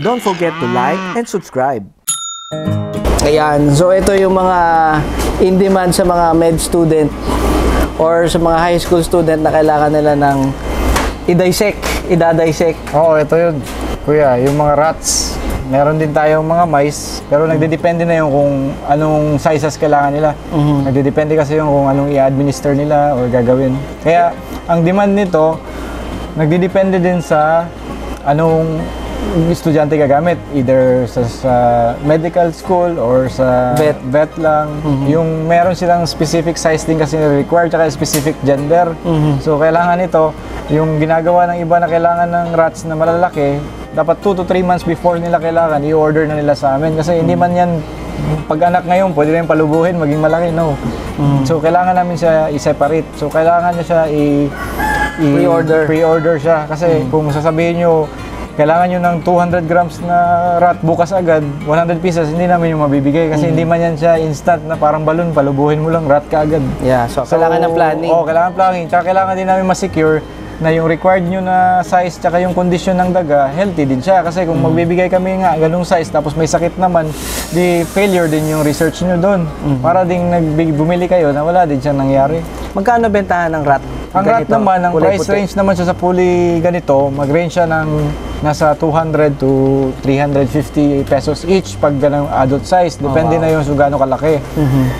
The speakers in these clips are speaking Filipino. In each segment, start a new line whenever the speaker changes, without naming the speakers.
Don't forget to like and subscribe. Ayan, so ito yung mga in-demand sa mga med student or sa mga high school student na kailangan nila ng i-dissect.
Oo, ito yun. Kuya, yung mga rats. Meron din tayong mga mice, pero nagdedepende na yung kung anong sizes kailangan nila. Nagdedepende kasi yung kung anong i-administer nila or gagawin. Kaya, ang demand nito, nagdedepende din sa anong estudyante gagamit, either sa medical school or sa vet lang. Yung meron silang specific size din kasi required, tsaka specific gender. So kailangan ito, yung ginagawa ng iba na kailangan ng rats na malalaki, dapat 2 to 3 months before nila kailangan, i-order na nila sa amin. Kasi hindi man yan, pag anak ngayon, pwede rin palubuhin, maging malaki, no? So kailangan namin siya i-separate. So kailangan niya siya pre-order siya. Kasi kung sasabihin nyo, kailangan nyo ng 200 grams na rat bukas agad, 100 pieces, hindi namin yung mabibigay kasi hindi man yan siya instant na parang balon, palubuhin mo lang, rat ka agad.
Yeah, so kailangan ng planning.
Oo, kailangan planning. Tsaka kailangan din namin ma-secure na yung required nyo na size tsaka yung condition ng daga, healthy din siya. Kasi kung magbibigay kami nga ganung size tapos may sakit naman, di failure din yung research nyo doon. Para ding bumili kayo na wala din siya nangyari.
Magkano bentahan ng rat?
Ang rat naman, ang price range naman siya sa pulley ganito, mag-range siya ng nasa 200 to 350 pesos each pag ganang adult size. Depende na yung gaano kalaki.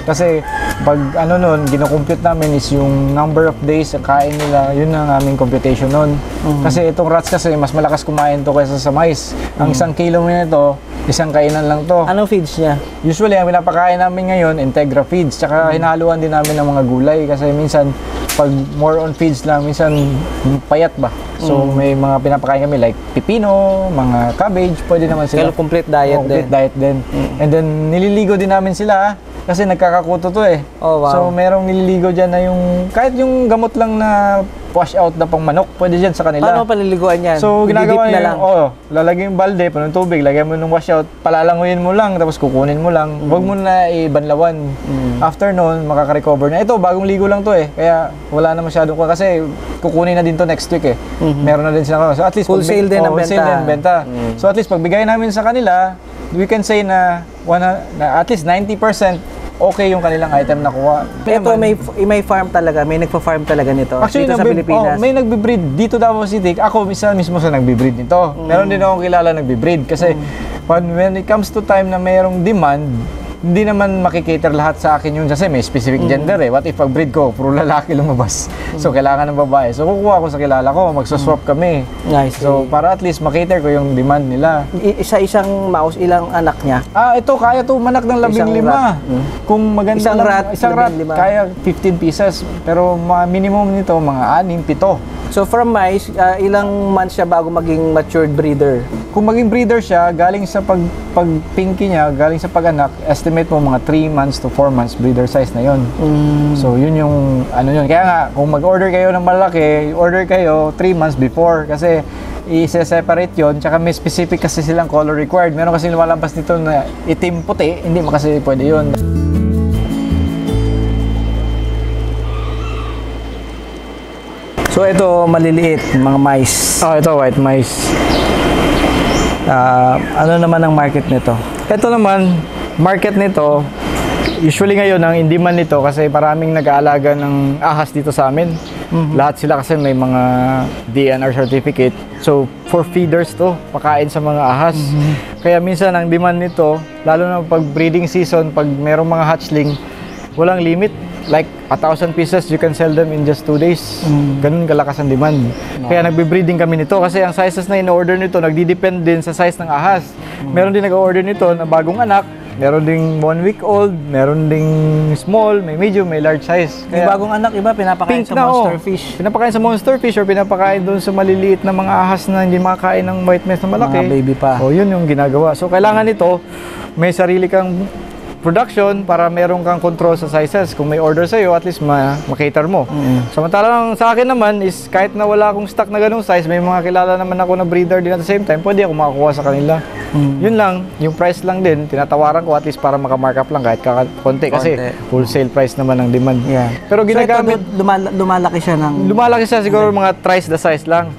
Kasi pag ano nun, gino-compute namin is yung number of days sa kain nila, yun ang aming computation nun. Kasi itong rats kasi mas malakas kumain to kaysa sa mice. Ang 1 kilo nito, isang kainan lang to.
Anong feeds niya?
Usually, ang pinapakain namin ngayon, Integra feeds. Tsaka hinahaluan din namin ng mga gulay kasi minsan pag more on feeds lang, minsan payat ba? So may mga pinapakain kami like pipino, mga cabbage, pwede naman sila.
Kaya complete diet din.
Complete diet din. And then nililigo din namin sila kasi nagkakakuto to eh.
Oh, wow.
So merong nililigo dyan na yung, kahit yung gamot lang na wash out na pang manok, pwede dyan sa kanila.
Paano paliliguan yan?
So ginagawa nyo, lalagyan yung balde, punong tubig, lagyan mo ng wash out, palalanguyin mo lang, tapos kukunin mo lang. Huwag mo na ibanlawan. After nun, makaka-recover na. Ito, bagong ligo lang to eh. Kaya wala na masyadong kasi kukunin na din to next week eh. Meron na din sila. So at least
full sale din ang benta.
So at least pagbigay namin sa kanila, we can say na at least 90% okay yung kanilang item na kuha.
Ito may farm talaga, may nagfa-farm talaga nito.
Actually,
dito sa Pilipinas.
May nagbe-breed dito Davao City. Ako mismo sa nagbe-breed nito. Meron din akong kilala nagbe-breed kasi when it comes to time na mayroong demand, hindi naman makikater lahat sa akin yun kasi may specific gender eh. What if pag-breed ko, puro lalaki lumabas? So, kailangan ng babae. So, kukuha ko sa kilala ko, magsaswap kami.
Nice.
So, para at least makater ko yung demand nila.
Isa-isang mouse, ilang anak niya?
Ito, kaya to manak ng 15. Kung maganda isang rat, kaya 15 pieces. Pero minimum nito, mga 6, 7.
So from mice, ilang months siya bago maging matured breeder?
Kung maging breeder siya, galing sa pag-pinky niya, galing sa pag-anak, estimate mo mga 3 months to 4 months breeder size na yun. So yun yung ano yun. Kaya nga, kung mag-order kayo ng malaki, order kayo 3 months before kasi i-separate yun. Tsaka may specific kasi silang color required. Meron kasi lumalabas dito na itim puti, hindi mo kasi pwede yun. So ito maliliit, mga mice. Ito white mice. Ano naman ang market nito? Ito naman, market nito, usually ngayon ang in-demand nito kasi maraming nag-aalaga ng ahas dito sa amin. Lahat sila kasi may mga DNR certificate. So for feeders to, pakain sa mga ahas. Kaya minsan ang demand nito, lalo na pag breeding season, pag merong mga hatchling, walang limit. Like 1,000 pieces, you can sell them in just 2 days. Ganun kalakas ang demand. Kaya nagbe-breeding kami nito kasi ang sizes na in-order nito nagdi-depend din sa size ng ahas. Meron din nag-order nito na bagong anak, meron ding 1 week old, meron ding small, may medium, may large size.
Kaya yung bagong anak, iba pinapakain sa monster fish.
Pinapakain sa monster fish or pinapakain doon sa maliliit na mga ahas na hindi makakain ng white mess na malaki.
Mga baby pa.
Yun yung ginagawa. So kailangan nito, may sarili kang production para meron kang control sa sizes. Kung may order sa'yo, at least makater mo. Samantalang sa akin naman is kahit na wala akong stock na ganung size, may mga kilala naman ako na breeder din at the same time, pwede ako makakuha sa kanila. Yun lang, yung price lang din, tinatawaran ko at least para maka-markup lang kahit konti kasi wholesale price naman ang demand.
Yeah.
Pero ginagamit,
so ito, lumalaki siya ng...
Lumalaki siya siguro mga thrice the size lang.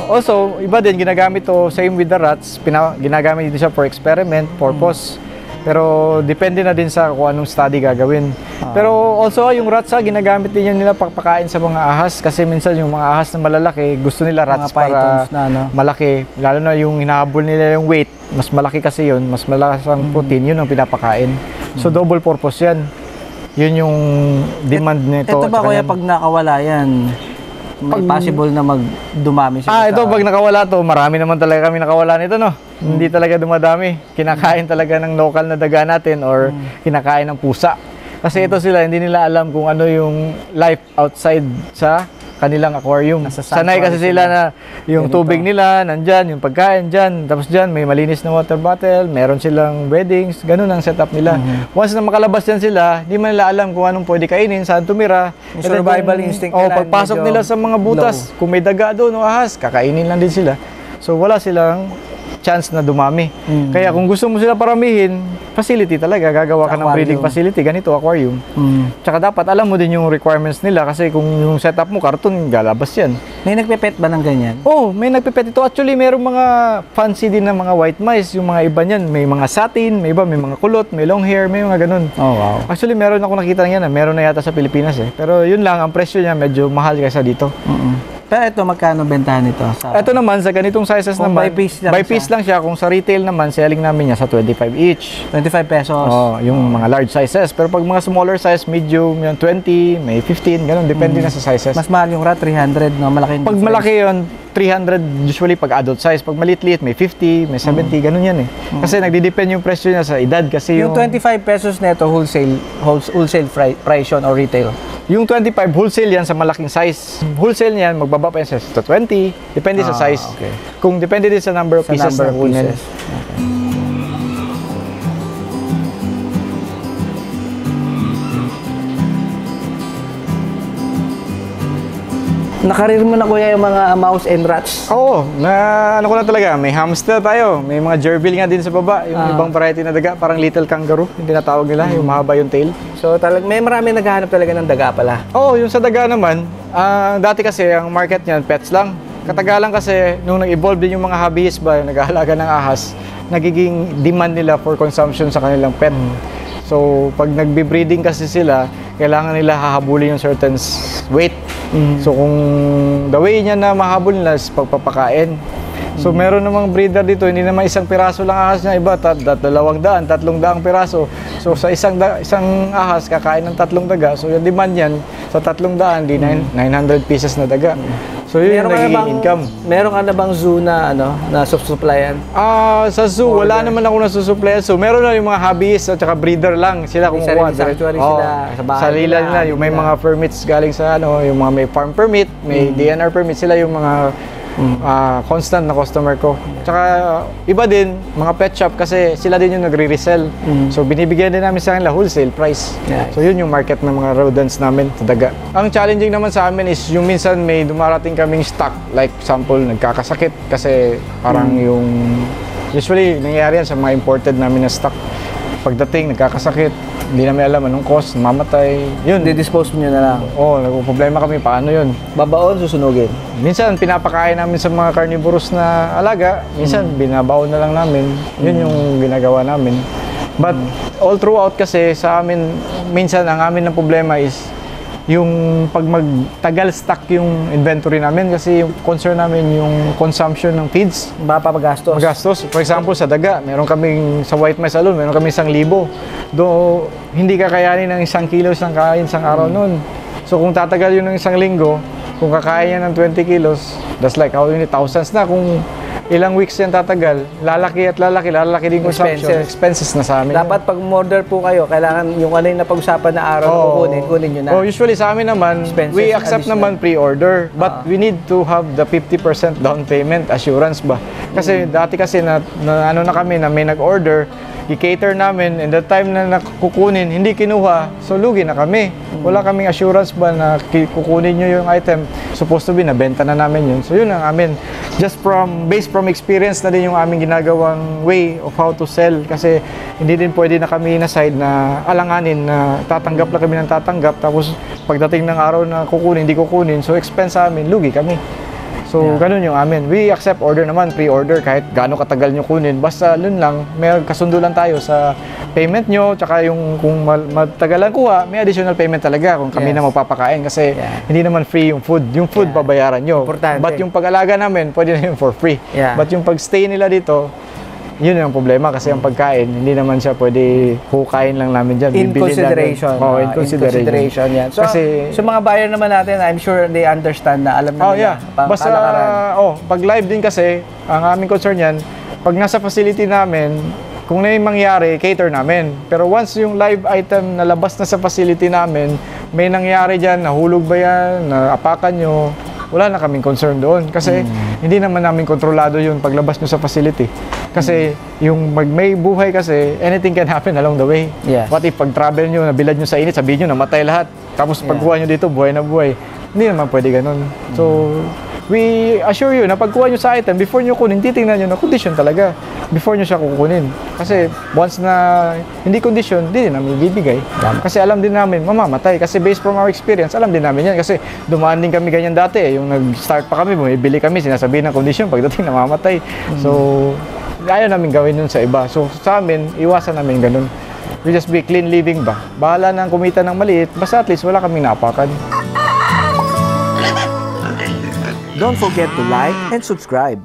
Also, iba din, ginagamit to, same with the rats, ginagamit din siya for experiment purpose. Pero depende na din sa kung anong study gagawin. Pero also, yung rats ginagamit din yan nila pagpakain sa mga ahas kasi minsan yung mga ahas na malalaki, gusto nila rats
Mga pythons
para
na, no?
malaki. Lalo na yung hinahabol nila yung weight, mas malaki kasi yun, mas malakas ang protein, yun ang pinapakain. So double purpose yan. Yun yung demand nito.
Ito ba kuya pag nakawala yan, may possible na dumami siya?
Ito pag nakawala to, marami naman talaga kami nakawala nito, no? Hindi talaga dumadami. Kinakain talaga ng local na daga natin or kinakain ng pusa. Kasi ito sila, hindi nila alam kung ano yung life outside sa kanilang aquarium. Sanay kasi sila na yung tubig nila, nandyan, yung pagkain dyan, tapos dyan, may malinis na water bottle, meron silang beddings, ganun ang setup nila. Once na makalabas yan sila, hindi man nila alam kung anong pwede kainin, saan tumira.
Yung survival instinct nila,
pagpasok nila sa mga butas, kung may daga doon o ahas, kakainin lang din sila. So wala silang chance na dumami. Kaya kung gusto mo sila paramihin, facility talaga, gagawa ka ng breeding facility, ganito aquarium. Tsaka dapat alam mo din yung requirements nila kasi kung yung setup mo karton, galabas yan.
May nagpipet ba ng ganyan?
May nagpipet ito. Actually, merong mga fancy din na mga white mice, yung mga iba niyan, may mga satin, may iba, may mga kulot, may long hair, may mga ganun.
Oh, wow.
Actually, meron ako nakita ng yan, meron na yata sa Pilipinas Pero yun lang, ang presyo niya medyo mahal kaysa dito.
Pero ito, magkano bentahan nito?
Ito naman, sa ganitong sizes naman,
by piece lang
siya. Kung sa retail naman, selling namin niya sa 25 each.
25 pesos?
Yung mga large sizes. Pero pag mga smaller size, medium, yung 20, may 15, ganun. Depende na sa sizes.
Mas mahal yung rat, 300, no? Malaki.
Pag malaki yun, 300 usually pag adult size. Pag maliit-liit, may 50, may 70, ganun yan Kasi nagdidepend yung presyo niya sa edad. Kasi
yung 25 pesos na ito, wholesale price yun or retail?
Yung 25 wholesale yan sa malaking size. Wholesale niyan, magbaba pa yan sa 20. Depende sa size.
Okay.
Kung depende din sa number of pieces na kunin.
Nakarir mo na kuya yung mga mouse and rats?
Oo, ano ko na talaga, may hamster tayo, may mga gerbil nga din sa baba, yung ibang variety na daga, parang little kangaroo, yung tinatawag nila, yung mahaba yung tail.
So may marami naghahanap talaga ng daga pala?
Oo, yung sa daga naman, dati kasi ang market niyan, pets lang. Katagalan kasi, nung nag-evolve din yung mga hobbyist ba, yung nag-aalaga ng ahas, nagiging demand nila for consumption sa kanilang pet. So, pag nagbe-breeding kasi sila, kailangan nila hahabulin yung certain weight. So, kung the way niya na mahabol nila is pagpapakain. So, meron namang breeder dito, hindi naman isang piraso lang ahas niya, iba, 200, 300 piraso. So, sa isang ahas, kakain ng 3 daga. So, yung demand yan, sa 300, di 900 pieces na daga. So, yun yung nagiging income.
Meron ka na bang zoo na, na susupplyan?
Sa zoo, wala naman ako nasusupplyan. So, meron na yung mga hobbyists at saka breeder lang. Sila kumukuha.
Sanctuary sila sa bahay
Salila nila. Yung may mga permits galing sa yung mga may farm permit, may DNR permit. Sila yung mga constant na customer ko. Tsaka iba din, mga pet shop kasi sila din yung nagre-resell. So binibigyan din namin sa kanila wholesale price.
Nice.
So yun yung market ng mga rodents namin sa daga. Ang challenging naman sa amin is yung minsan may dumarating kaming stock. Like example, nagkakasakit kasi parang yung usually nangyayari yan sa mga imported namin na stock. Pagdating, nagkakasakit, hindi namin alam anong cause, mamatay. Yun,
Di-dispose nyo na lang?
nagpo-problema kami, paano yun?
Babaon, susunugin?
Minsan, pinapakain namin sa mga carnivorous na alaga. Minsan, binabaon na lang namin. Yun yung ginagawa namin. But, all throughout kasi, sa amin, minsan, ang amin na problema is, yung pag magtagal stock yung inventory namin kasi yung concern namin yung consumption ng feeds.
Magastos?
Magastos. For example, sa daga, meron kaming sa white mice alone, meron kaming 1,000. Do hindi kakayanin ng 1 kilo isang kain isang araw noon. So kung tatagal yun ng 1 linggo, kung kakain yan ng 20 kilos, that's like how many thousands na kung ilang weeks yan tatagal, lalaki din consumption, expenses na sa amin.
Dapat pag order po kayo, kailangan yung ano yung napag-usapan na araw kunin nyo na.
Usually sa amin naman,
Expenses,
we accept naman pre-order, but we need to have the 50% down payment assurance ba? Kasi dati kasi na ano na kami na may nag-order, i-cater namin, and the time na nakukunin, hindi kinuha, so lugi na kami. Wala kaming assurance ba na kukunin nyo yung item, supposed to be, nabenta na namin yun. So yun ang amin. Just based from experience na din yung aming ginagawang way of how to sell. Kasi hindi din pwede na kami na side na alanganin na tatanggap lang kami ng tatanggap, tapos pagdating ng araw na kukunin, hindi kukunin, so expense sa amin, lugi kami. So So, ganun yung amin. We accept order naman, pre-order, kahit gaano katagal nyo kunin. Basta yun lang, may kasundo lang tayo sa payment nyo, tsaka yung kung matagalan kuha, may additional payment talaga kung kami na magpapakain. Kasi hindi naman free yung food. Yung food, babayaran nyo.
Importante.
But yung pag-alaga namin, pwede na yun for free. But yung pag-stay nila dito, yun yung problema kasi ang pagkain, hindi naman siya pwede hukain lang namin dyan.
In consideration.
In consideration.
Yan. So,
kasi,
so mga buyer naman natin, I'm sure they understand na alam na nila.
Basta, pag live din kasi, ang aming concern yan, pag nasa facility namin, kung may mangyari, cater namin. Pero once yung live item na labas na sa facility namin, may nangyari dyan, nahulog ba yan, naapakan nyo, wala na kaming concern doon. Kasi hindi naman namin kontrolado yung paglabas nyo sa facility. Kasi yung may buhay kasi, anything can happen along the way. What if pag-travel nyo, nabilad nyo sa init, sabihin nyo, namatay lahat. Tapos pagkuha nyo dito, buhay na buhay. Hindi naman pwede ganun. So, we assure you na pagkuha nyo sa item, before nyo kunin, titingnan nyo na condition talaga. Before nyo siya kukunin. Kasi once na hindi condition, hindi namin bibigay. Kasi alam din namin, mamamatay. Kasi based from our experience, alam din namin yan. Kasi dumaan din kami ganyan dati. Yung nag-start pa kami, bumibili kami, sinasabihin ng condition, pagdating namamatay. So, ayaw namin gawin nun sa iba. So, sa amin, iwasan namin ganun. We just be clean living ba? Bahala nang kumita ng maliit, basta at least wala kaming naapakan.
Don't forget to like and subscribe.